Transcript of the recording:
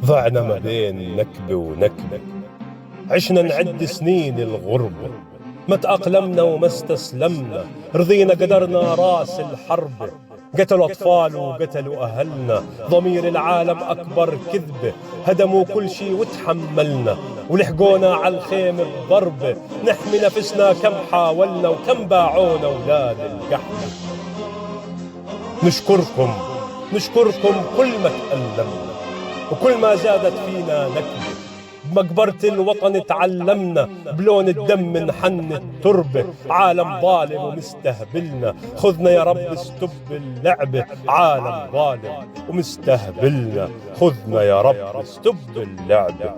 ضعنا ما بين نكبة ونكبة، عشنا نعد سنين الغربة، ما تأقلمنا وما استسلمنا، رضينا قدرنا راس الحرب. قتلوا أطفال وقتلوا أهلنا، ضمير العالم أكبر كذبة، هدموا كل شي وتحملنا، ولحقونا على الخيمة بضربة. نحمي نفسنا كم حاولنا، وكم باعونا أولاد القحمة. نشكركم نشكركم كل ما تألمنا، وكل ما زادت فينا نكبة. بمقبرة الوطن تعلمنا، بلون الدم نحن التربة. عالم ظالم ومستهبلنا، خذنا يا رب استب اللعبة. عالم ظالم ومستهبلنا، خذنا يا رب استب اللعبة.